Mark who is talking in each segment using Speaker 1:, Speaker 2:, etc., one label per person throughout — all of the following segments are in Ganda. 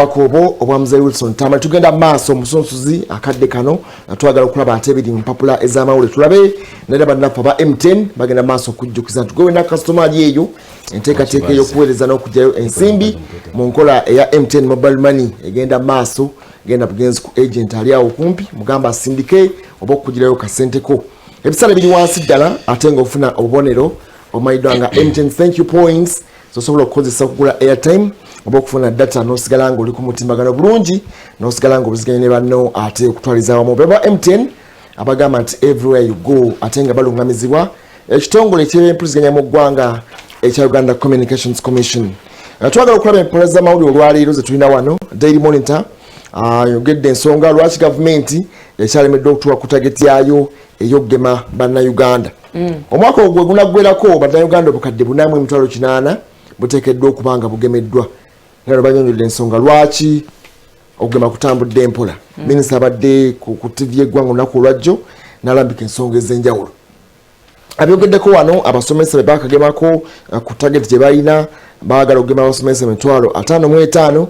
Speaker 1: obubaka obwo obwamuze Wilson Tama tugenda maaso Omusunsuzi akadde kano twagala okulaba ate ebiri mpapula ez'amawulire tulabe naye bannaffe ba M10 bagenda maaso okujjukiza tugowe na customer yeyo enteekateeka ey'okuweereza n'okugyayo ensimbi mu nkola eya M10 mobile money egenda maaso genda bugenzi ku agent ali awo kumpi mugamba asindike oba okugirayo kasenteko ebisale biri wansi ddala ate ng'ofuna obubonero omayiddwa nga M10 thank you points zosobola okukozesa okugula airtime oba okufuna data n'osigala ng'oli ku mutimbagano bulungi n'osigala ng'obuziganye ne banno ate okutwaliza awamu beba M10 abagamba nti everywhere you go ate nga balungamizibwa ekitongole eky'empuliziganya mu ggwanga ekya Uganda Communications Commission. Twagala okulaba empola z'amawulire olwaleero ze tulina wano Daily Monitor yogedde ensonga lwaki gavumenti ekyalemedde okutuwa ku tageti yayo ey'okugema bannayuganda. Omwaka ogwo gunaggwerako bannayuganda obukadde 4,800 buteekeddwa okuba nga bugemeddwa. Nga banyonyodde ensonga lwaki okugema kutambudde empola. Minisita abadde ku TV y'eggwanga olunaku olwajjo n'alambika ensonga ez'enjawulo. Abyogeddeko wano abasomesa be bakagemako ku tageti gye balina baagala okugema abasomesa 55,000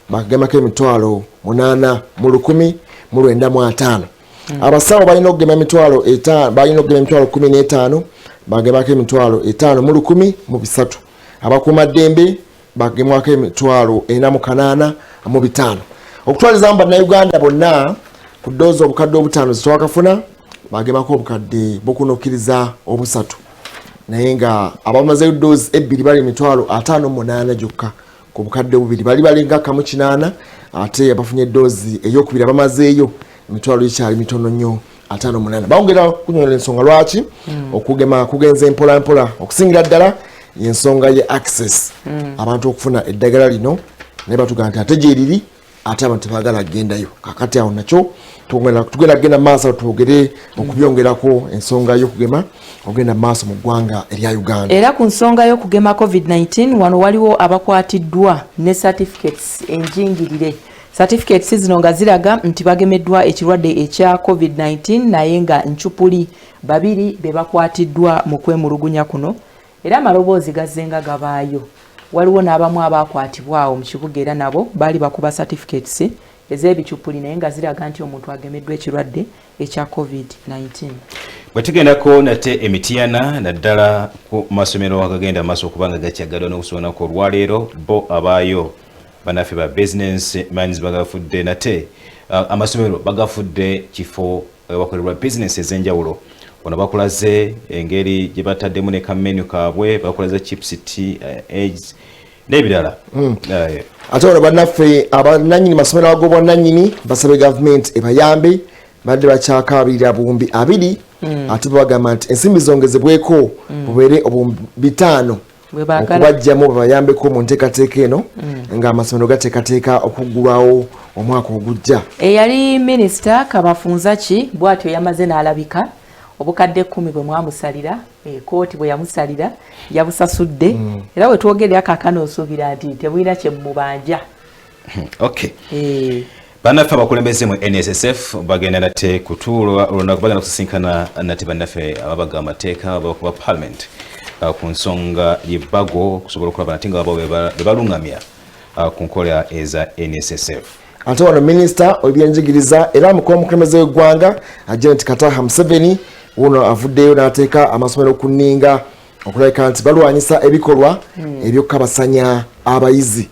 Speaker 1: bakagemako 8,195. Abasawo balina okugema 15,015 bagemako 5,113. Abakuumaddembe bagemako 4,485. Okutwaliza bannayuganda bonna ku ddoozi obukadde obutaano zitwakafuna bagemako obukadde bukunukkiriza obusatu naye nga abamazeyo ddoozi ebbiri bali 58,000 gyokka ku bukadde bubiri bali balinga kamu 8 ate abafunye ddoozi ey'okubiri abamazeeyo emitwalo ekyali mitono nnyo 58. Bawongera kunyonyola ensonga lwaki okugema kugenza empola mpola okusingira ddala y'ensonga ye access abantu okufuna eddagala lino naye batugamba nti ate gyeriri ate abantu tebaagala kugendayo kakati awo nakyo tugenda kugenda maaso twogere okubyongerako ensonga y'okugema ogenda maaso mu ggwanga erya Uganda.
Speaker 2: Era ku nsonga y'okugema COVID-19 wano waliwo abakwatiddwa ne certificates enjingirire. Certificates zino nga ziraga nti bagemeddwa ekirwadde ekya COVID-19 naye nga ncupuli babiri be bakwatiddwa mu kwemulugunya kuno era amaloboozi gazzenga gabaayo. Waliwo n'abamu abakwatibwa awo mu kibuga era nabo baali bakuba certificates ez'ebicupuli naye nga ziraga nti omuntu agemeddwa ekirwadde ekya COVID-19.
Speaker 3: Bwe tugendako nate emitiyana naddala ku masomero agagenda maaso okuba nga gakyaggalwa n'okusonako olwaleero bo abaayo bannaffe ba business minds bagafudde nate amasomero bagafudde kifo wakolerwa business ez'enjawulo. Wano bakulaze engeri gye bataddemu ne kamenu kaabwe bakulaze chips tea eggs n'ebirala.
Speaker 1: Ate wano bannaffe abannannyini masomero ag'obwannannyini basabye gavumenti ebayambe badde bakyakaabirira buwumbi 2 ate bagamba nti ensimbi zongezebweko bubeere obuwumbi 5 okubajjamu babayambeko mu nteekateeka eno ng'amasomero gateekateeka okuggulwawo omwaka ogujja.
Speaker 2: Eyali minisita Kabafunzaki bw'atyo yamaze n'alabika obukadde 10 bwe mwamusalira kooti bwe yamusalira yabusasudde era we twogerera kakano osuubira nti tebulina kye mubanja.
Speaker 3: Okay. Bannaffe abakulembeze mu NSSF bagenda nate kutuulwa olunaku bagenda kusisinkana nate bannaffe ababaga amateeka abakuba parliament ku nsonga y'ebbago okusobola okulaba nate nga babo be balungamya ku nkola eza NSSF.
Speaker 1: Ate wano minisita w'ebyenjigiriza era mukulu omukulembeze w'eggwanga Janet Kataha Museveni uno avuddeyo n'ateeka amasomero ku nninga okulabika nti balwanyisa ebikolwa ebyokukabasanya abayizi.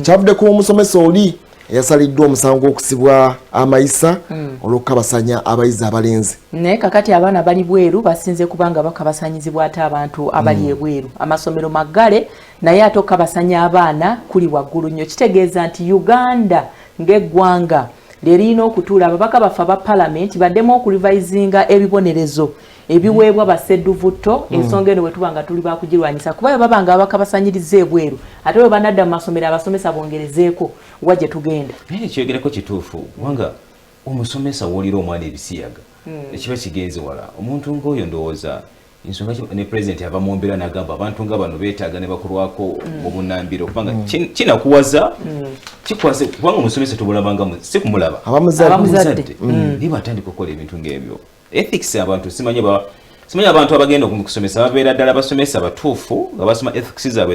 Speaker 1: Kyavudde ku musomesa oli eyasaliddwa omusango gw'okusibwa amayisa olw'okukabasanya abayizi abalenzi.
Speaker 2: Naye kakati abaana bali bweru basinze kubanga bakabasanyizibwa ate abantu abali ebweru. Amasomero maggale naye ate okukabasanya abaana kuli waggulu nnyo. Kitegeeza nti Uganda ng'eggwanga lerina okutuula ababaka baffe aba parliament baddemu okurivisinga ebibonerezo ebiweebwa bassedduvutto ensonga eno bwe tuba nga tuli bakugirwanyisa kuba baba nga bakabasanyiriza ebweru ate bwe banadda mu masomero abasomesa bongerezeeko wa gye tugenda.
Speaker 3: Naye kyogerako kituufu wanga omusomesa w'olira omwana ebisiyaga ekiba kigenze wala omuntu ng'oyo ndowooza ensonga ne president ava mu mbeera n'agamba abantu nga bano beetaaga ne bakolwako obunambiro kubanga kinakuwaza kikwase kubanga omusomesa tobulabanga si kumulaba
Speaker 1: abamuzadde
Speaker 3: niba atandika okukola ebintu ng'ebyo ethics abantu simanyi abantu abagenda okusomesa babeera ddala basomesa batuufu nga basoma ethics zaabwe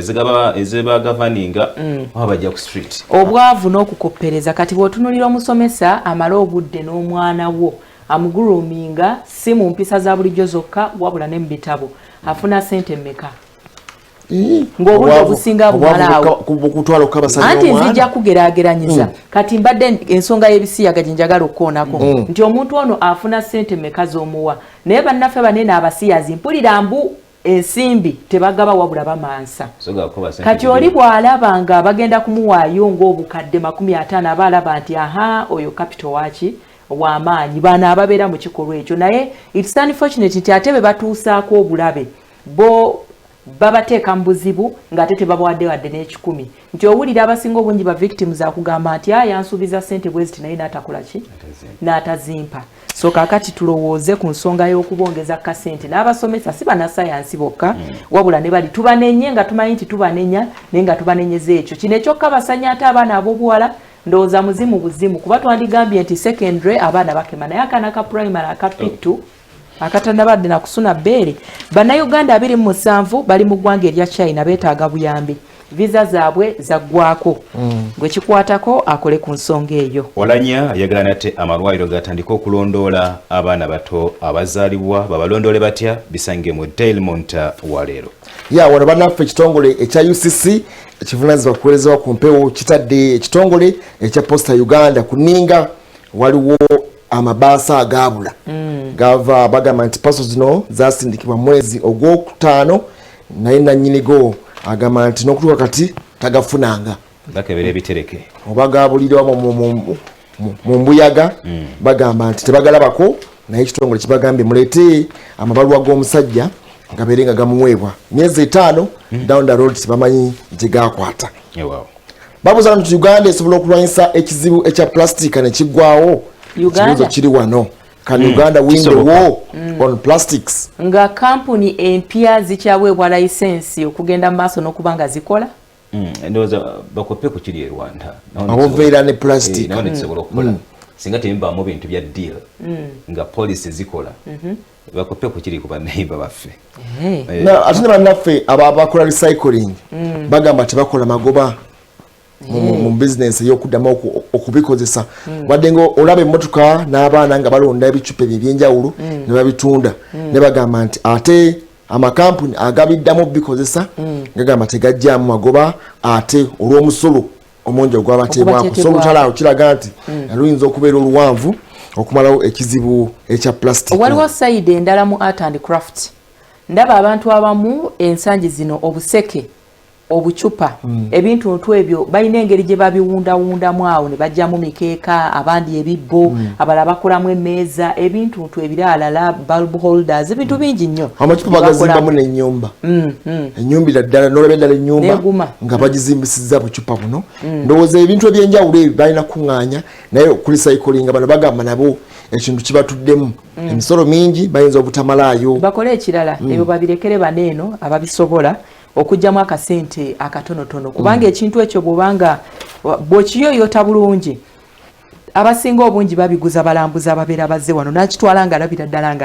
Speaker 3: ezebagavaninga oba bajja ku street.
Speaker 2: Obwavu n'okukoppereza kati bw'otunuulira omusomesa amala obudde n'omwana wo amuguluminga si mu mpisa za bulijjo zokka wabula ne mu bitabo afuna ssente mmeka? Ng'obudde obusinga bumalaawo anti nzija kugeraageranyiza kati mbadde ensonga y'ebisiyaga gye njagala okukoonako nti omuntu ono afuna ssente mmeka z'omuwa naye bannaffe banene abasiyazi mpulira mbu ensimbi tebagaba wabula bamansa kati oli bw'alaba nga bagenda kumuwaayo ng'obukadde 50 aba alaba nti aha oyo capital waki w'amaanyi bano ababeera mu kikolwa ekyo naye it's unfortunate nti ate be batuusaako obulabe bo babateeka mu buzibu ng'ate tebabawadde wadde n'ekikumi nti owulira abasinga obungi ba victims akugamba nti yansuubiza ssente bweziti naye n'atakola ki n'atazimpa. So kaakati tulowooze ku nsonga y'okubongeza kasente n'abasomesa si bannasayansi bokka wabula ne bali tubanenye nga tumanyi nti tubanenya naye nga tubanenyeza ekyo kino ekyokka basanya ate abaana ab'obuwala ndowooza muzimu buzimu kuba twandigambye nti secondary abaana bakema naye akaana ka primary akapitu akatanabadde nakusuna bbeere. Bannayuganda 27 bali mu ggwanga erya China beetaaga buyambi visa zaabwe zaggwako gwe kikwatako akole ku nsonga eyo.
Speaker 3: Olanya ayagala nate amalwaliro gatandika okulondoola abaana bato abazaalibwa babalondoole batya bisange mu Daily Monitor waleero.
Speaker 1: Wano bannaffe ekitongole ekya UCC ekivunaanyizibwa kuweerezebwa ku mpewo kitadde ekitongole ekya Posta Uganda kuninga waliwo amabaasa agaabula gava bagamba nti paso zino zasindikibwa mwezi ogwokutaano naye nannyinigo agamba nti n'okutuuka kati tagafunanga
Speaker 3: bakebera ebitereke
Speaker 1: oba gaabulirwa mu mbuyaga bagamba nti tebagalabako naye ekitongole kibagambye muleete amabaluwa g'omusajja gabeere nga gamuweebwa myezi 5 down the road tebamanyi gye gakwata. Babuuza nti Uganda esobola okulwanyisa ekizibu ekya plastica ne kiggwaawo. Kibuuzo kiri wano. Can Uganda win the war on plastics?
Speaker 2: Nga kampuni empya zikyaweebwa layisensi okugenda mu maaso n'okubanga zikola?
Speaker 3: Ndowooza bakope ku kiri e Rwanda.
Speaker 1: Aboveera ne plastic.
Speaker 3: Nawo nekisobola okukola. Singa tebibaamu bintu bya deal nga poliisi zikola. Bakope ku kiri ku bannayimba baffe.
Speaker 1: Ate ne bannaffe abakola recycling bagamba tebakola magoba mu business ey'okuddamu okubikozesa wadde nga olaba emmotoka n'abaana nga balonda ebicupa ebyenjawulo ne babitunda ne bagamba nti ate amakampuni agabiddamu bikozesa gagamba tegajjaamu magoba ate olw'omusolo omungi ogwabateebwako so olutalawo kiraga nti luyinza okubeera oluwanvu okumalawo ekizibu ekya plastic.
Speaker 2: Waliwo sayidi endala mu art and craft ndaba abantu abamu ensangi zino obuseke obucupa ebintu ntu ebyo balina engeri gye babiwundawundamu awo ne bajjamu mikeeka abandi ebibbo abala bakolamu emmeeza ebintu ntu ebiralala bulb holders ebintu bingi nnyo
Speaker 1: amacupa bagazimbamu n'ennyumba ennyumba ddala n'olaba eddala ennyumba nga bagizimbisizza bucupa buno ndowooza ebintu ebyenjawulo ebyo balina kuŋŋaanya naye okulisaikolinga bano bagamba nabo ekintu kibatuddemu emisolo mingi bayinza obutamalaayo
Speaker 2: bakole ekirala ebyo babirekere baneeno ababisobola okujjamu akasente akatonotono kubanga ekintu ekyo bw'obanga bw'okiyoyota bulungi abasinga obungi babiguza balambuza ababeera bazze wano n'akitwala nga alabira ddala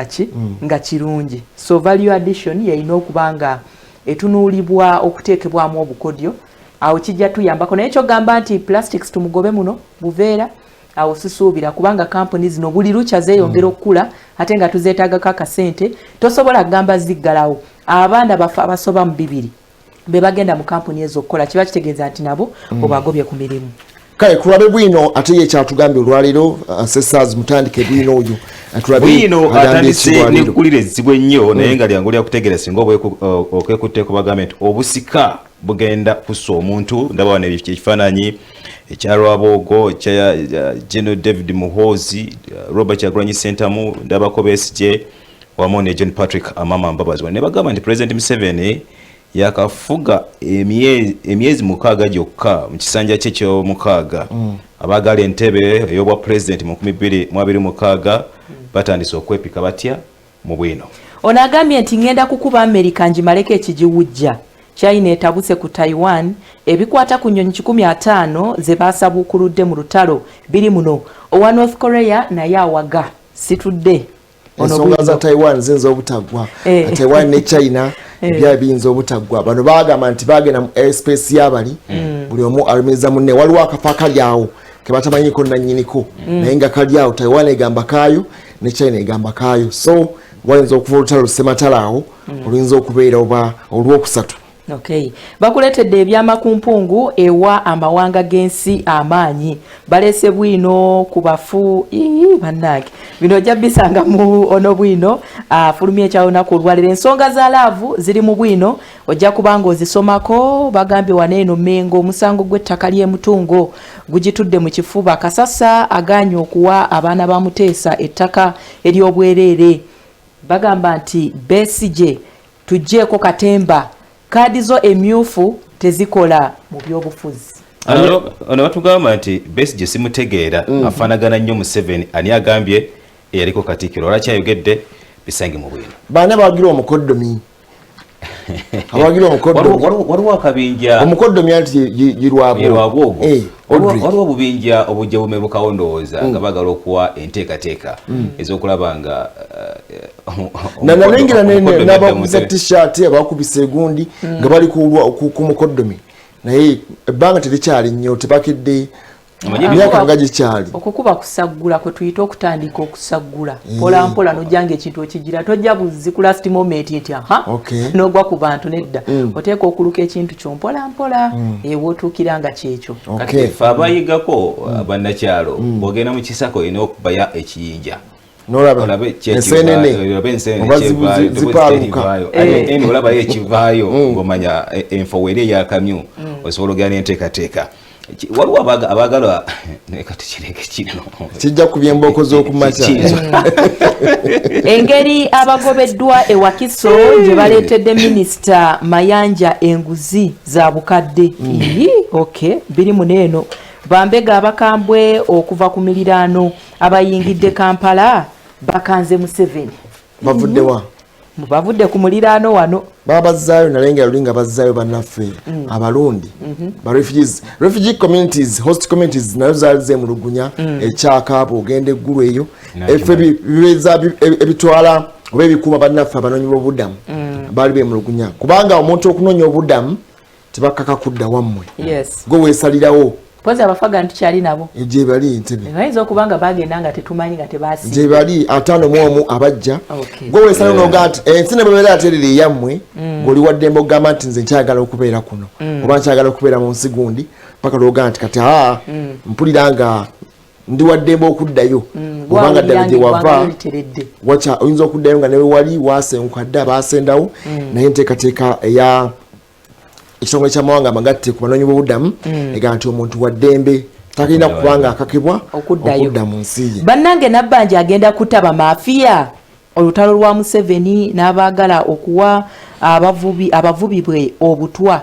Speaker 2: nga kirungi. So value addition yeyina okuba nga etunuulibwa okuteekebwamu obukodyo awo kijja tuyambako naye kyogamba nti plastics tumugobe muno buveera awo sisuubira kubanga kampuni zino buli lukya zeeyongera okukula ate nga tuzeetaagako akasente tosobola kugamba ziggalawo abaana baffe abasoba mu 2 be bagenda mu kampuni ezo okukola kiba kitegeeza nti nabo obagobye ku mirimu.
Speaker 1: Kale tulabe bwino ate ye kyatugambye olwaleero assessors mutandike bwino oyo
Speaker 3: bwino atandise nekulira ezibu ennyo naye nga lyangu lya kutegeera singa okwekutteko bagambe nti obusika bugenda kussa omuntu ndaba wano ekifaananyi ekya Lwabogo ekya General David Muhoozi Robert Kyagulanyi Ssentamu ndabako Besigye wamu ne John Patrick Amama Mbabazi ne bagamba nti President Museveni yakafuga emyezi 6 gyokka mu kisanja kye ky'omukaaga abagala entebe ey'obwa president mu 2026 batandise okwepika batya mu bwino.
Speaker 2: Ono agambye nti ngenda kukuba Amerika njimaleko ekigiwujja China etabuse ku Taiwan ebikwata ku nnyonyi 15 ze baasabuukuludde mu lutalo biri muno owa North Korea naye awaga situdde
Speaker 1: ensonga za Taiwan zinza obutagwa Taiwan ne China bya binza obutagwa bano bagamba nti bagenda mu airspace yabali buli omu alumiriza munne waliwo akafa kalyawo ke batamanyiko nannyiniko naye nga kalyawo Taiwan egamba kaayo ne China egamba kaayo so wayinza okuva olutalo ssematalawo oluyinza okubeera oba olwokusatu.
Speaker 2: Okay. Bakuletedde ebyamakumpungu ewa amawanga gensi amaanyi balese bwino ku bafu bannange bino ojja bisanga mu ono bwino fulumye kyawonako olwaliro ensonga za laavu ziri mu bwino ojja kubanga ozisomako bagambye waneeno Mengo omusango gw'ettaka ly'emutungo gugitudde mu kifuba Kasasa aganya okuwa abaana ba Muteesa ettaka ery'obwereere bagamba nti Besigye tujjeeko katemba kaadi zo emyufu tezikola mu byobufuzi.
Speaker 3: Ono batugamba nti Besigye simutegeera afaanagana nnyo mu 7 ani agambye eyaliko Katikkiro olakyayogedde bisange mu bwino
Speaker 1: baana bawagira omukoddomi abawagira omukoddomi
Speaker 3: waliwo akabinja
Speaker 1: omukoddomi anti yirwabwo
Speaker 3: waliwo obubinja obujja bumebukawo ndowooza nga bagala okuwa enteekateeka ez'okulaba nga
Speaker 1: nanalengera n'abakubisa t-shirt abakubisa egundi nga bali ku mukoddomi naye ebbanga terikyali nnyo tebakedde myaka nga gikyali
Speaker 2: okukuba kusaggula kwe tuyita okutandika okusaggula mpola mpola nojjanga ekintu okigira tojja buzi ku last moment nti n'ogwa ku bantu nedda oteeka okuluka ekintu kyo mpola mpola ewotuukira nga kyekyo
Speaker 3: kati ffe abayigako bannakyalo bw'ogenda mu kisako olina okubaya ekiyinja olabe olabayo ekivaayo ng'omanya enfo weri eyakamyu osobola ogera n'enteekateeka waliwo abaagala kati kireke kino
Speaker 1: kijja ku byembooko z'okumakya
Speaker 2: engeri abagobeddwa e Wakiso gye baleetedde minisita Mayanja enguzi za bukadde biri muneeno bambega abakambwe okuva ku miliraano abayingidde Kampala bakanze mu 7
Speaker 1: bavuddewa
Speaker 2: bavudde ku muliraano wano
Speaker 1: babazzaayo nalengera lulinga bazzaayo bannaffe abalundi ba refugee communities host communities nayo zaali zemulugunya ekyakaabo ogenda eggulu eyo effe bibeeza ebitwala oba ebikuuma bannaffe abanoonyi b'obuddamu baali bemulugunya kubanga omuntu okunoonya obuddamu tebakkaka kudda wammwe gwe weesalirawo
Speaker 2: poza abafaga ntukyali nabo
Speaker 1: gye bali Entebbe
Speaker 2: bayinza okubanga bagenda nga tetumanyi nga tebaasi
Speaker 1: gye bali 5 abajja gwe weesala noga nti ensi ne bwebeera aterera eyammwe ng'oli waddembe okugamba nti nze nkyagala okubeera kuno oba nkyagala okubeera mu nsi gundi paka lwoga nti kati mpulira nga ndi waddembe okuddayo obanga ddala gye wava oyinza okuddayo nga newe wali waasenkadde abaasendawo naye enteekateeka eya ekitongole ky'amawanga amagatte ku banoonyi b'obuddamu ega nti omuntu waddembe takalina kubanga akakibwa okudda mu nsi ye.
Speaker 2: Bannange Nabbanja agenda kutaba mafiya olutalo lwa Museveni n'abaagala okuwa abavubi bwe obutwa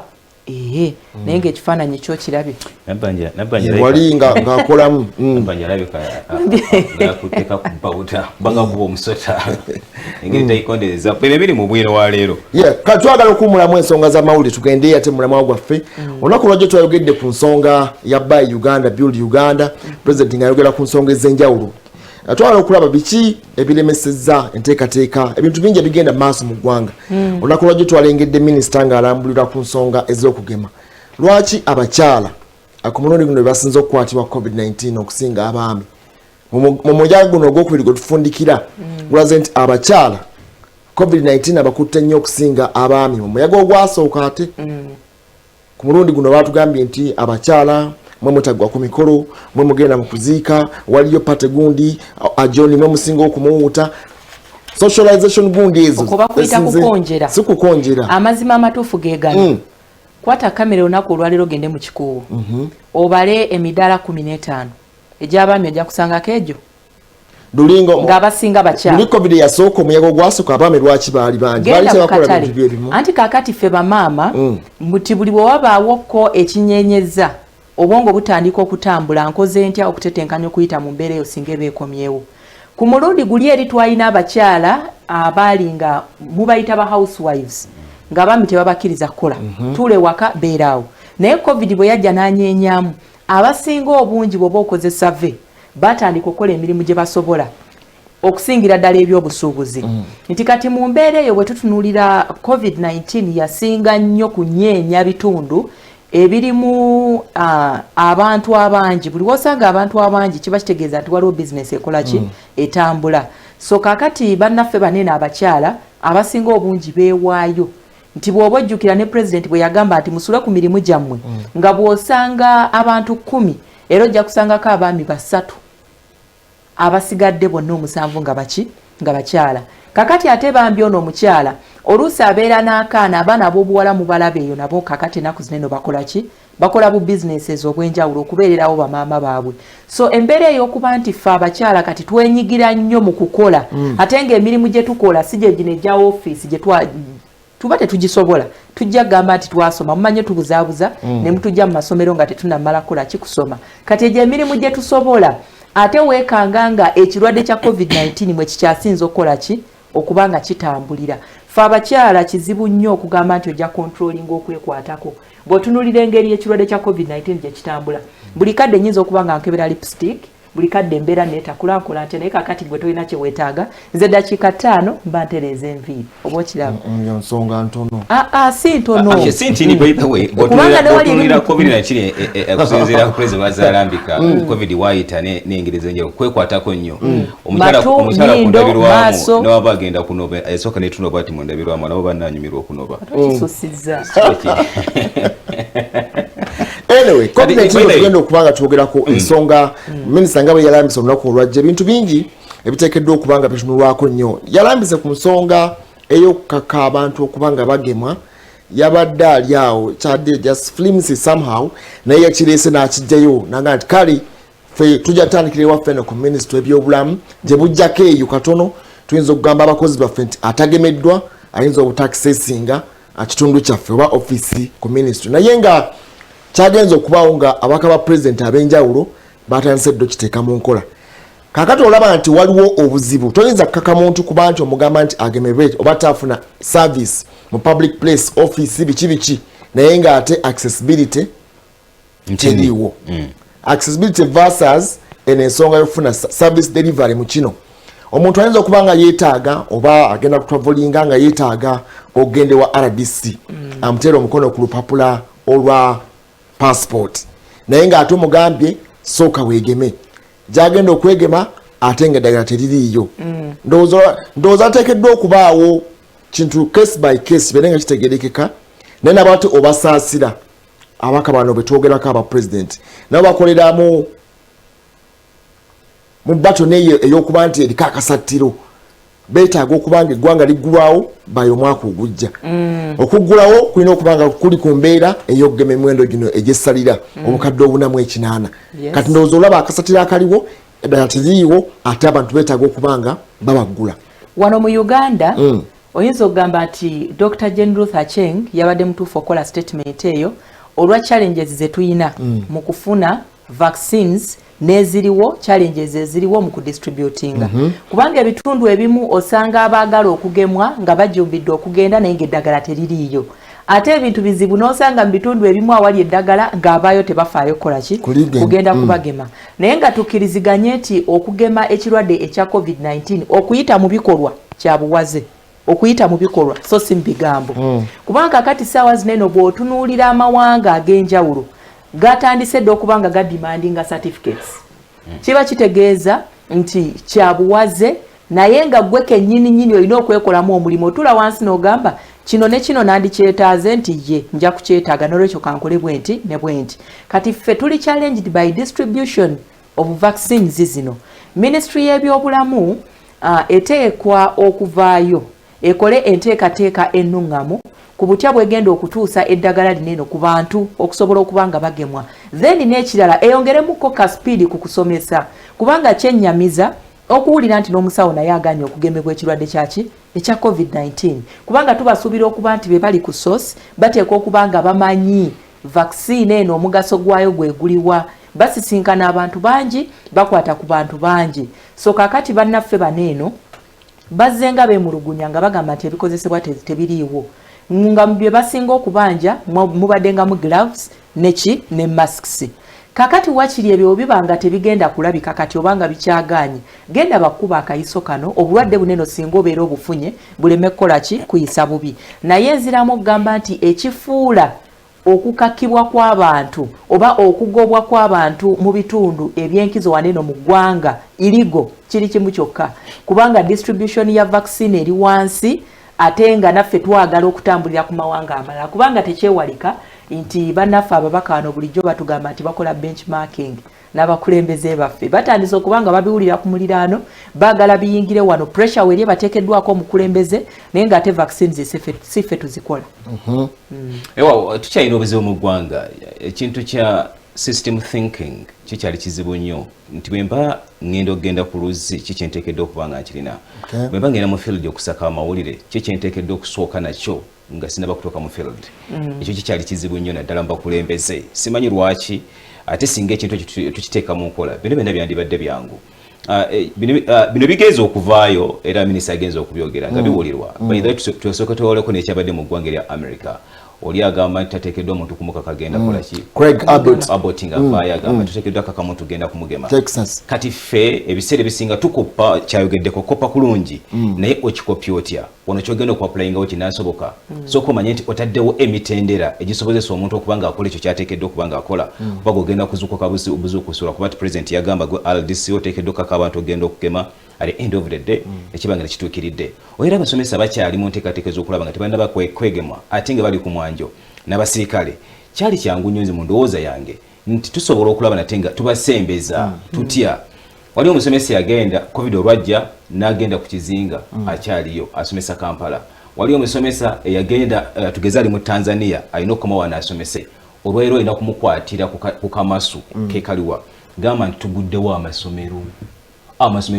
Speaker 2: naye ng'ekifaananyi kyo kirabye
Speaker 1: wali ng'akolamu
Speaker 3: Nabbanja alabika akuteeka ku bbawuta banga kuba omusota engeri tayikondereza biri mu bwino wa leero
Speaker 1: kati twagala okuwumulamu ensonga z'amawulire tugende ate mulamwa gwaffe olunaku lwajjo twayogedde ku nsonga ya Buy Uganda Build Uganda President ng'ayogera ku nsonga ez'enjawulo twagala okulaba biki ebiremesezza enteekateeka ebintu bingi ebigenda maaso mu ggwanga olunaku lwajjo twalengedde minisita ng'alambulira ku nsonga ez'okugema lwaki abakyala ku mulundi guno basinze okukwatibwa COVID-19 okusinga abaami mu mujago guno ogwokubiri gwe tufundikira gulaze nti abakyala COVID-19 abakutte nnyo okusinga abaami mu muyaga ogwasooka ate ku mulundi guno baatugambye nti abakyala mwe mutagwa ku mikolo mwe mugenda mu kuziika waliyo pate gundi ajoni mwe musinga okumuwuuta socialization gundi ezo
Speaker 2: okuba kuyita kukonjera
Speaker 1: si kukonjera
Speaker 2: amazima amatuufu geegano kwata kamera olunaku olwaleero gende mu kikuubo obale emidaala 15 egy'abaami ojja kusangako egyo
Speaker 1: dulingo
Speaker 2: ng'abasinga bakyala
Speaker 1: buli covid yasooka omuyaga ogwasooka abaami lwaki baali bangi
Speaker 2: baali tebakola bintu byebimu anti kaakati ffe bamaama muti buli bwe wabaawokko ekinyenyeza obwongo butandika okutambula nkoze ntya okutetenkanya okuyita mu mbeera eyo singa ebeekomyewo ku mulundi guli eri twalina abakyala abaali nga mubayita ba housewives ng'abaami tebabakkiriza kukola tuule waka beeraawo naye covid bwe yajja n'anyeenyaamu abasinga obungi bw'oba okoze save batandika okukola emirimu gye basobola okusingira ddala ebyobusuubuzi nti kati mu mbeera eyo bwe tutunuulira covid-19 yasinga nnyo kunyeenya bitundu ebirimu abantu abangi buli wosanga abantu abangi kiba kitegeeza nti waliwo bizinesi ekola ki etambula so kakati bannaffe banene abakyala abasinga obungi beewaayo nti bw'oba ojjukira ne pulezidenti bwe yagamba nti musule ku mirimu gyammwe nga bw'osanga abantu 10 era ojja kusangako abaami 3 abasigadde bonna 7 nga bakyala kakati ate bambi ono omukyala oluusi abeera n'akaana abaana ab'obuwala mu balaba eyo nabo kakati ennaku zineno bakola ki bakola bu businesses obw'enjawulo okubeererawo bamaama baabwe so embeera ey'okuba nti ffe abakyala kati twenyigira nnyo mu kukola ate ng'emirimu gye tukola si gye gino egya ofiisi gye tuba tetugisobola tujja kugamba nti twasoma mumanye tubuzaabuza ne mutujja mu masomero nga tetunnamala kola kikusoma kati egyo emirimu gye tusobola ate weekanga nga ekirwadde kya covid-19 mwe kikyasinza okukola ki okuba nga kitambulira ffe abakyala kizibu nnyo okugamba nti ojja controlling okwekwatako bw'otunuulira engeri ekirwadde kya covid-19 gye kitambula buli kadde nnyinza okuba nga nkebera lipstick buli kadde embeera neetakulankola nti naye kakati gwe tolina kye weetaaga nze dakiika 5 mba ntereeza enviiri oba okiraba
Speaker 1: nsonga ntono
Speaker 2: si ntono
Speaker 3: si ntini bw'otunuulira covid-19 okusinziira ku pulezidenti wazaalambika covid waayita n'engeri z'enjawulo kwekwatako nnyo omukyala kundabirwamu newaba agenda kunoba esooka netunoba ati mundabirwamu nabo bannanyumirwa okunoba
Speaker 2: kisusizza
Speaker 1: anyway covid-19 tugenda okubanga twogerako ensonga minisita nga bwe yalambisa olunaku olwajja ebintu bingi ebiteekeddwa okuba nga bitunulwako nnyo yalambise ku nsonga ey'okukaka abantu okuba nga bagemwa yabadde ali awo kyadde just flimsy somehow naye yakireese n'akijjayo nanga nti kale ffe tujja tutandikira ewaffe eno ku minisitule ebyobulamu gye bujjako eyo katono tuyinza okugamba abakozi baffe nti atagemeddwa ayinza obutakiseesinga kitundu kyaffe oba ofiisi ku minisitule naye nga kyagenza okubaawo nga abaka ba pulezidenti ab'enjawulo batandise ddo kiteeka mu nkola kakati olaba nti waliwo obuzibu toyinza kukaka muntu kuba nti omugamba nti agemerwe oba taafuna service mu public place office biki naye nga ate accessibility teriiwo accessibility versus eno ensonga y'okufuna service delivery mu kino omuntu ayinza okuba nga yeetaaga oba agenda kutwavolinga nga yeetaaga okugende wa RDC amuteera omukono ku lupapula olwa passport naye ng'ate omugambye sooka weegeme gyagenda okwegema ate nga eddagala teririiyo ndowooza ateekeddwa okubaawo kintu case by case bere nga kitegerekeka naye nabo ate obasaasira abaka bano bwe twogerako aba president nabo bakoleramu mu batoni eyo ey'okuba nti eriko akasattiro beetaaga okuba nga eggwanga liggulwawo bayo omwaka ogujja okuggulawo kulina okuba nga kuli ku mbeera ey'okugema emiwendo gino egyessalira obukadde 48 kati ndowooza olaba akasattiro akaliwo eddala teririiwo ate abantu beetaaga okuba nga babaggula
Speaker 2: wano mu Uganda oyinza okugamba nti Dr. Jane Ruth Acheng yabadde mutuufu okukola statement eyo olwa challenges ze tuyina mu kufuna vaccines neziriwo challenges eziriwo mu kudistributinga kubanga ebitundu ebimu osanga abaagala okugemwa nga bajumbidde okugenda naye ng'eddagala teririiyo ate ebintu bizibu n'osanga mu bitundu ebimu awali eddagala ng'abaayo tebafaayo kukola ki kugenda kubagema naye nga tukkiriziganye nti okugema ekirwadde ekya covid-19 okuyita mu bikolwa kya buwaze okuyita mu bikolwa so si mu bigambo kubanga kati ssaawa zineno bw'otunuulira amawanga ag'enjawulo gatandise dde okuba nga gadimandinga certificates kiba kitegeeza nti kyabuwaze naye nga gwe kennyini olina okwekolamu omulimu otula wansi n'ogamba kino ne kino nandikyetaaze nti ye nja kukyetaaga n'olwekyo kankole bwenti ne bwenti kati ffe tuli challenged by distribution of vaccines zino ministry y'ebyobulamu eteekwa okuvaayo ekole enteekateeka ennuŋŋamu ku butya bwegenda okutuusa eddagala lineno ku bantu okusobola okuba nga bagemwa then n'ekirala eyongeremuko ka speed ku kusomesa kubanga kyennyamiza okuwulira nti n'omusawo naye aganye okugemebwa ekirwadde kyaki ekya covid-19 kubanga tubasuubira okuba nti be bali ku source bateekwa okuba nga bamanyi vaccine eno omugaso gwayo gweguliwa basisinkana abantu bangi bakwata ku bantu bangi so kakati bannaffe baneeno bazze nga beemulugunya nga bagamba nti ebikozesebwa tebiriiwo nga bye basinga okubanja mubadde nga mu gloves ne masks kakati wakiri ebyo bibanga tebigenda kulabika kati obanga bikyaganye genda bakuba akayiso kano obulwadde buneno singa obeera obufunye buleme kukola ki kuyisa bubi naye nziramu okugamba nti ekifuula okukakibwa kw'abantu oba okugobwa kw'abantu mu bitundu ebyenkizo waneno mu ggwanga iligo kiri kimu kyokka kubanga distribution ya vaccine eri wansi ate nga naffe twagala okutambulira ku mawanga amalala kubanga tekyewalika nti bannaffe ababaka wano bulijjo batugamba nti bakola benchmarking n'abakulembeze baffe batandise okubanga babiwulira ku muliraano baagala biyingire wano pressure weri bateekeddwako omukulembeze naye ng'ate vaccines siffe tuzikola.
Speaker 3: Ewa tukyalina obuzibu mu ggwanga ekintu kya system thinking kikyali kizibu nnyo nti bwe mba ngenda okugenda ku luzzi kikyenteekedde okuba nga nkirina bwe mba ngenda mu field okusaka amawulire kikyenteekedde okusooka nakyo nga sinaba kutuuka mu field ekyo kikyali kizibu nnyo naddala mubakulembeze simanyi lwaki ate singa ekintu tukiteeka mu nkola bino byonna byandibadde byangu bino bigenza okuvaayo era minisita agenza okubyogera nga biwulirwa tusooka twewoleko nekyabadde mu ggwanga erya America oli agamba nti tateekeddwa omuntu kumuka kagenda kola ki
Speaker 1: Craig Abbott
Speaker 3: nga avaayo agamba tuteekeddwa kakamu tugenda kumugema kati ffe ebiseera ebisinga tukoppa kyayogeddeko koppa kulungi naye okikopya otya wano kyogenda okuapulayingawo kinaasoboka sooka omanye nti otaddewo emitendera egisobozesa omuntu okuba nga akola ekyo kyateekeddwa okuba nga akola kuba gogenda kuzuukuka obuzuukusula kuba ti pulezidenti yagamba gwe RDC oteekeddwa okaka abantu ogenda okugema at the end of the day ekibanga nekituukiridde era abasomesa bakyali mu nteekateeka ez'okulaba nga tebalina bakwegemwa ate nga bali ku mwanjo n'abasirikale kyali kyangu nnyo nze mu ndowooza yange nti tusobola okulaba nate nga tubasembeza tutya wali omusomesa yagenda covid olwajja n'agenda ku kizinga akyaliyo asomesa Kampala wali omusomesa eyagenda tugeze ali mu Tanzania alina okukoma wano asomese olwairo olina kumukwatira ku kamasu kekaliwa gamba nti tuguddewo amasomero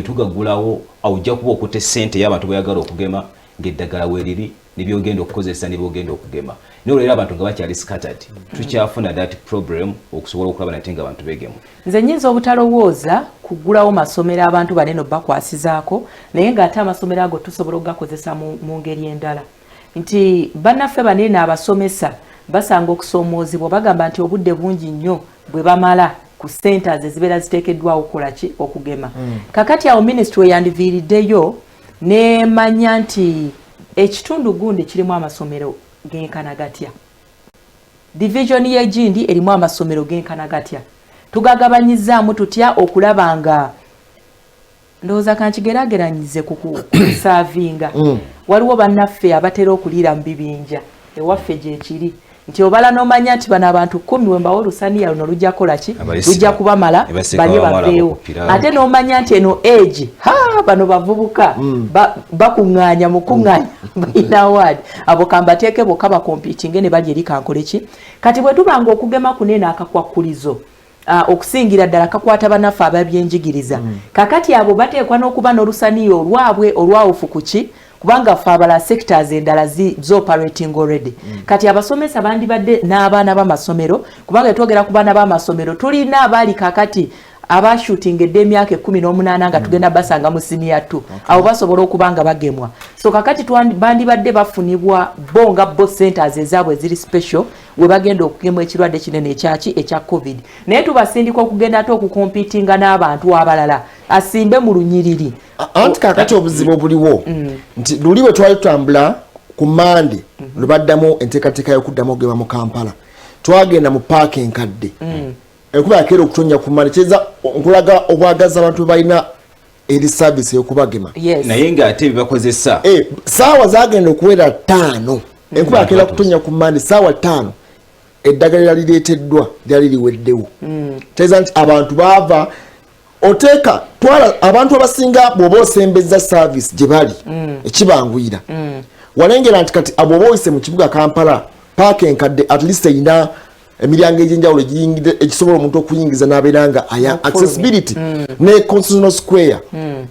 Speaker 3: tugagulawo awujja kuba okute ssente y'abantu bweyagala okugema ng'eddagala weeriri nebyogenda okukozesa nebyogenda okugema naye olwera abantu nga bakyali scattered tukyafuna that problem okusobola okulaba nate nga abantu beegemu
Speaker 2: nze nnyinza obutalowooza kugulawo masomero abantu baneno bakwasizaako naye ng'ate amasomero ago tusobola okugakozesa mu ngeri endala nti bannaffe banene abasomesa basanga okusoomoozebwa bagamba nti obudde bungi nnyo bwe bamala ku centers ezibeera ziteekeddwawo okukola ki okugema kakati awo ministry eyandiviiriddeyo nemanya nti ekitundu gundi kirimu amasomero genkana gatya division y'egindi erimu amasomero genkana gatya tugagabanyizaamu tutya okulaba nga ndowooza kankigeraageranyize ku kusaavinga waliwo bannaffe abatera okuliira mu bibinja ewaffe gyekiri nti obala n'omanya nti bano abantu 10 wembawo olusaniya luno lujja kola ki lujja kubamala balye baveewo ate n'omanya nti eno age bano bavubuka bakuŋŋaanya mukuŋŋaanya balina awaadi abo kambateeke bokka bakompiitinge ne bali eri kankole ki kati bwe tubanga okugema kunene akakwakkulizo okusingira ddala kakwata bannaffe ababyenjigiriza kakati abo bateekwa n'okuba n'olusaniya olwabwe olwawufu ku ki kubanga ffe abala sectors endala z'operating already kati abasomesa bandibadde n'abaana b'amasomero kubanga twogera ku baana b'amasomero tulina abaali kakati abashutingedde emyaka 18 nga tugenda basanga mu senior 2 abo basobola okuba nga bagemwa so kakati bandibadde bafunibwa bonga bo centers ezaabwe eziri special we bagenda okugemwa ekirwadde kinene ekya covid naye tubasindika okugenda ate okukompitinga n'abantu abalala asimbe mu lunyiriri
Speaker 1: anti kakati obuzibu obuliwo nti luli bwe twali tutambula ku Mande lubaddamu enteekateeka y'okuddamu okugema mu Kampala twagenda mu paaka enkadde enkuba yakeera okutonya ku Mande kyeza nkulaga obwagaza abantu balina eri service y'okubagema
Speaker 3: naye ng'ate bibakozesa
Speaker 1: saawa zagenda okuwera 5 enkuba yakeera kutonya ku Mande saawa 5 eddagala lyali lireeteddwa lyali liweddewo kyeza nti abantu baava oteeka twala abantu abasinga bw'oba osembeza service gye bali ekibanguyira walengera nti kati abo oyise mu kibuga Kampala paaka enkadde at least eyina emiryango egy'enjawulo egisobola omuntu okuyingiza n'abeera nga aya accessibility ne Constitutional Square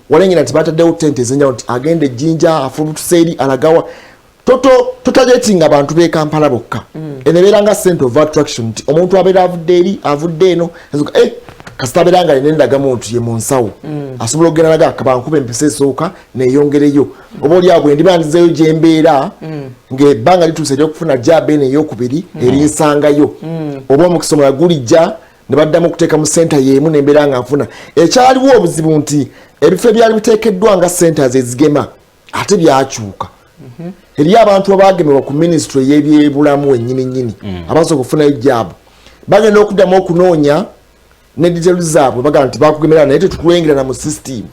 Speaker 1: walengera nti bataddewo tent ez'enjawulo nti agenda ejjinja afulutuseeri alagawa totagetinga abantu b'e Kampala bokka enebeera nga center of attraction nti omuntu abeera avudde eri avudde eno kasita abeera nga alina endagamu nti ye mu nsawo asobola okugenda naga akabankuba empisa esooka neeyongereyo oba oli awo bwendi bandizeeyo gye mbeera ng'ebbanga lituuse eryokufuna jaabe eno ey'okubiri erinsangayo oba omukisa omulala gulijja ne baddamu okuteeka mu senta yeemu n'embeera nga nfuna ekyaliwo obuzibu nti ebifo ebyali biteekeddwa nga centers ezigema ate byakyuka eriyo abantu abaagemebwa ku minisitule y'ebyebulamu ennyini abasobola okufunayo jaabu bagenda okuddamu okunoonya ne details zaabwe bagamba nti bakugemera naye tetukulengerana mu system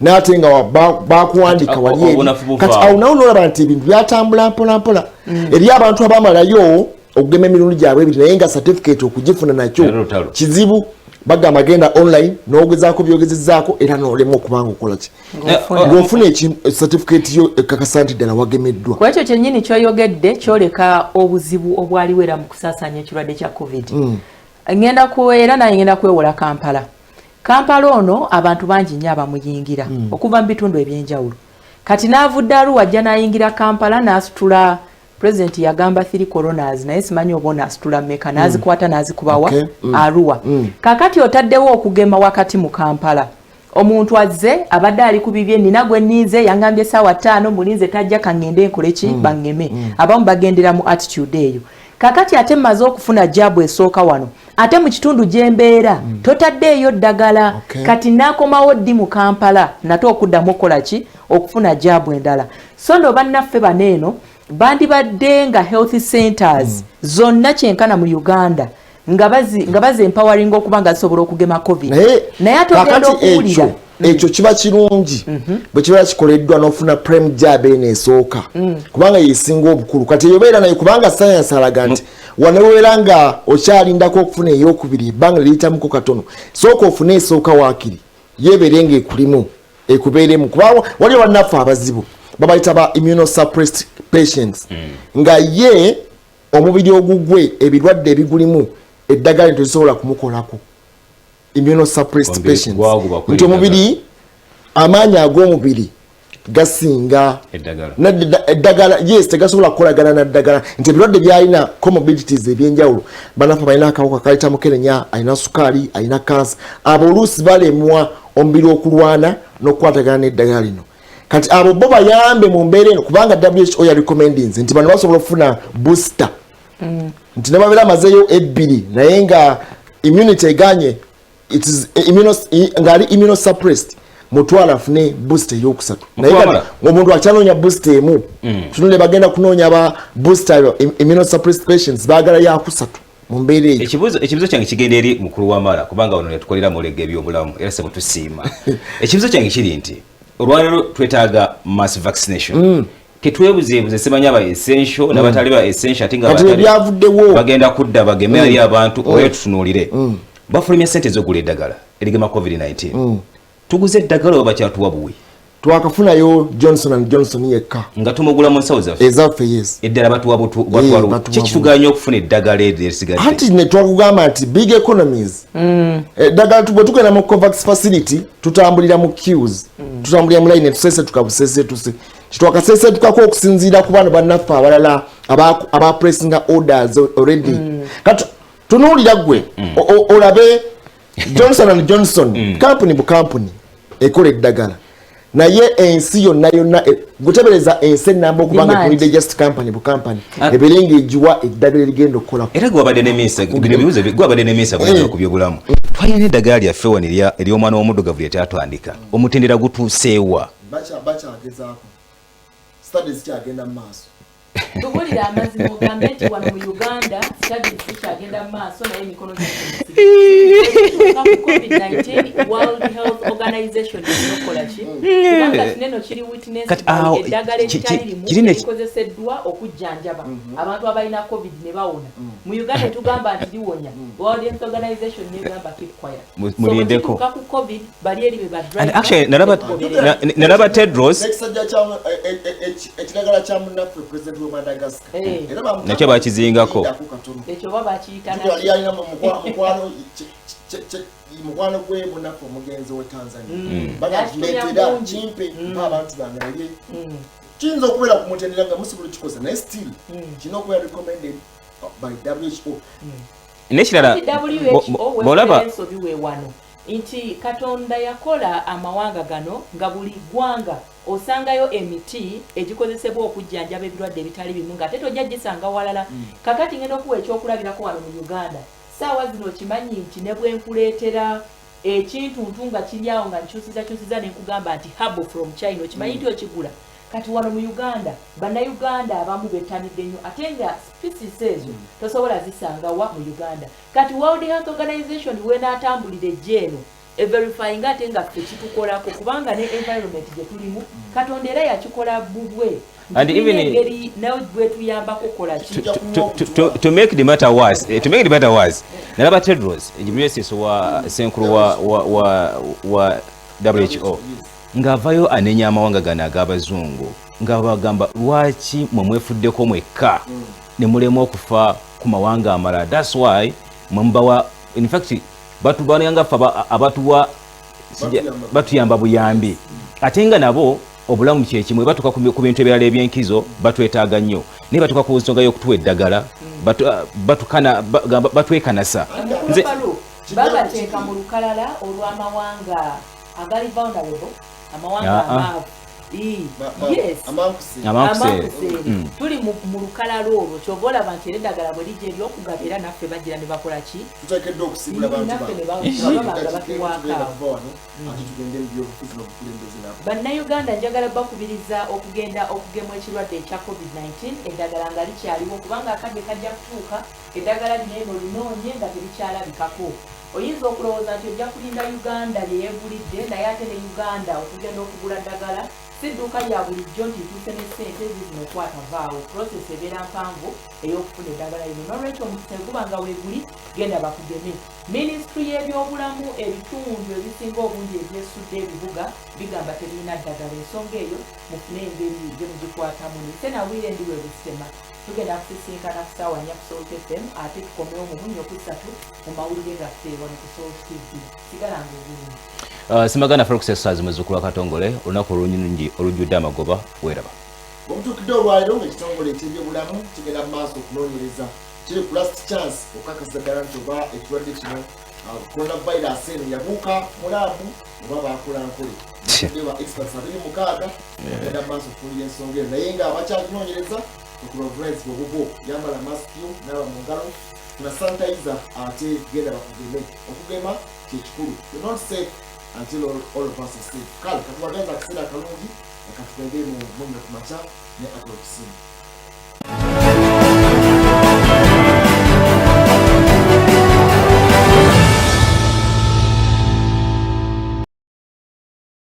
Speaker 1: n'ate nga bakuwandika wali eri kati awo nawo n'olaba nti ebintu byatambula mpolampola eriyo abantu abaamalayo okugema emirundi gyabwe ebiri naye nga certificate okugifuna nakyo kizibu bagamba genda online n'ogezaako byogezezzaako era n'olema okubanga okola ki ng'ofuna certificate yo ekakasa nti ddala wagemeddwa
Speaker 2: ku ekyo kyennyini ky'oyogedde kyoleka obuzibu obwaliwo era mu kusaasaanya ekirwadde kya covid era naye ngenda kwewola Kampala ono abantu bangi nnyo abamuyingira okuva mu bitundu ebyenjawulo kati n'avudde Arua ajja n'ayingira Kampala n'asitula President yagamba 3 coronas naye simanyi oba onaasitula mmeka n'azikwata n'azikubawa Arua kakati otaddewo okugema wakati mu Kampala omuntu azze abadde ali ku bibye nina gwe nniize yangambye essaawa 5 mulinze tajja kangende nkole ki bangeme abamu bagendera mu attitude eyo kakati ate mmaze okufuna jaabu esooka wano ate mu kitundu gy'embeera totaddeeyo ddagala kati naakomawo ddi mu Kampala nate okuddamu okukola ki okufuna jaabu endala so nno bannaffe baneeno bandibadde nga health centers zonna kyenkana mu Uganda nga baze empowering okuba nga zisobola okugema covid naye ate ogenda okuwulira
Speaker 1: ekyo kiba kirungi bwe kiba kikoleddwa n'ofuna prem jab eno esooka kubanga yesinga obukulu kati eyobeera nayo kubanga science alaga nti waneweera nga okyalindako okufuna eyokubiri ebbanga liyitamuko katono sooka ofune esooka waakiri yeebeere nga ekulimu ekubeeremu kuba waliwo bannaffe abazibu babayita ba immunosuppressed patients nga ye omubiri ogugwe ebirwadde ebigulimu eddagala ntezisobola kumukolako immunosuppressed patients nti omubiri amaanyi ag'omubiri gasinga eddagala yes tegasobola kukolagana naddagala nti ebirwadde byalina comorbidities ebyenjawulo banafe balina akawuka kaleta mukerenya alina sukaali alina kansa abo oluusi balemwa omubiri okulwana n'okukwatagana n'eddagala lino kati abo bo bayambe mu mbeera eno kubanga WHO ya recommendings nti bano basobola okufuna booster nti ne babeera amazeeyo ebbiri naye nga immunity eganye ngaali immunosuppressed mutwala afune booster eyokusatu naye ng'omuntu akyanoonya booster emu tunule bagenda kunoonya ba booster immunosuppressed patients baagala yakusatu mu mbeera eyo
Speaker 3: ekibuzo kyange kigenda eri mukulu w'amala kubanga ono netukolera mulega ebyobulamu era se butusiima ekibuzo kyange kiri nti olwaleero twetaaga mass vaccination ketwebuzeebuze semanya ba essential n'abatali ba essential ate nga bagenda kudda bageme ali abantu oyo tutunuulire bafulumya ssente z'okugula eddagala erigema covid-19 tuguze eddagala oba bakyatuwa buwi
Speaker 1: twakafunayo Johnson yekka
Speaker 3: nga tumugula mu nsawo
Speaker 1: zaffe yes
Speaker 3: eddala batuwa kikituganya okufuna eddagala erisigadde
Speaker 1: anti ne twakugamba nti big economies eddagala bwe tugenda mu COVAX facility tutambulira mu queues tutambulira mu line tusese tukabusese tuse kitwakasese tukako okusinziira ku bano bannaffe abalala aba pressing orders already kati tunuulira gwe olabe Johnson company bu company ekola eddagala naye ensi yonna gutebereza ensi ennamba okubanga ekulidde just company bu company eberenga ejiwa eddagala erigenda okukolako
Speaker 3: era gwabadde nemisa bibuze gwabadde nemisa ku byobulamu twalina eddagala lyaffe wano ery'omwana w'omuddugavu lyetwatwandika omutendera gutuuseewa
Speaker 1: bakyagezaako studies kyagenda mu maaso
Speaker 2: tukulira amazima ogambe nti wano mu Uganda studies kyagenda mu maaso naye emikono COVID-19 World Health Organization ezokola ki kubanga kineno kiri witness eddagala ekitalimu ekikozeseddwa okujjanjaba abantu abalina covid ne bawona mu Uganda tugamba nti liwonya World Health Organization negamba keep quiet
Speaker 3: mulindeko
Speaker 2: ku covid bali eri be
Speaker 3: and actually nalaba Tedros
Speaker 1: ekidagala kya munaffe president wa Madagascar
Speaker 3: nakyo bakizingako
Speaker 2: ekyo baba bakiyita
Speaker 1: mukwano gwe munaffe omugenzi we Tanzania bagatuleetera kimpe abantu bange naye kiyinza okubeera ku mutendera nga musobola kikoza naye still kino okubeera recommended by WHO
Speaker 3: nekirala bolaba
Speaker 2: wano nti Katonda yakola amawanga gano nga buli ggwanga osangayo emiti egikozesebwa okujjanjaba ebirwadde ebitali bimu nga ate tojja gisanga walala kakati ngenda okuwa ekyokulabirako wano mu Uganda saawa zino kimanyi nti ne bwe nkuleetera ekintu ntunga kiryawo nga nkyusiza ne nkugamba nti habo from China okimanyi nti okigula kati wano mu Uganda bannayuganda abamu bettanidde nnyo ate nga species ezo tosobola zisangawa mu Uganda kati World Health Organization wenaatambulira ejjeeno verifying ate nga ffe kitukolako kubanga ne environment gye tulimu Katonda era yakikola bubwe
Speaker 3: and even to make the matter worse nalaba Tedros Ghebreyesus wa senkulu wa WHO ngavayo anenya amawanga gana ag'abazungu nga bagamba lwaki mwemwefuddeko mwekka ne mulema okufa ku mawanga amalala. That's why mwembawa in fact batubananga fa abatuwa batuyamba buyambi ate nga nabo obulamu kyekimwe batuka ku bintu ebirala ebyenkizo batwetaaga nnyo naye batuka ku nsonga y'okutuwa eddagala batwekanasa
Speaker 2: nze babateeka mu lukalala olw'amawanga agali vulnerable amawanga amaavu amakuseri tuli mu lukalala olwo kyova olaba nti era eddagala bwe lijja eryokugaba era naffe bagira ne bakola ki naffe ne babanga batuwaakaawo. Bannayuganda njagala bakubiriza okugema ekirwadde ekya COVID-19 eddagala nga likyaliwo kubanga akadde kajja kutuuka eddagala lino linoonye nga terikyalabikako. Oyinza okulowooza nti ojja kulinda Uganda lye yeegulidde naye ate ne Uganda okugenda okugula ddagala si dduuka lya bulijjo nti ntuuse ne ssente zizino okwatavaawo process ebeera mpanvu ey'okufuna eddagala lino n'olwekyo omukisa guba nga weeguli genda bakugeme. Minisitule y'ebyobulamu ebitundu ebisinga obungi ebyesudde ebibuga bigamba tebirina ddagala ensonga eyo mufune engeri gye mugikwatamu nise nawiire ndi we busema tugenda kusisinkana ku ssaawa 4 ku Salt FM ate tukomewo mu 3 mu mawulire gaffe wano ku Salt TV sigalanga obulungi.
Speaker 3: Simagana Felix Exercise muzzukulu wa Katongole olunaku olulungi olujjudde amagoba weeraba.
Speaker 1: Omutuukidde olwaliro ng'ekitongole ky'ebyobulamu kigenda mu maaso okunoonyereza kiri ku last chance okukakasa ddala nti oba ekirwadde kino coronavirus eno yabuuka mulaabu oba baakola nkole wa experts 26 bagenda mu maaso okufunira ensonga eno naye nga abakyaginoonyereza okurovulence obubo yambala masiki yo naaba mu ngalo na sanitizer ate genda bakugeme okugema kyekikulu. You're not safe until all of us are safe. Kale katubagenza akaseera akalungi ekatugende mu munnyo ku makya ne ate okusinga.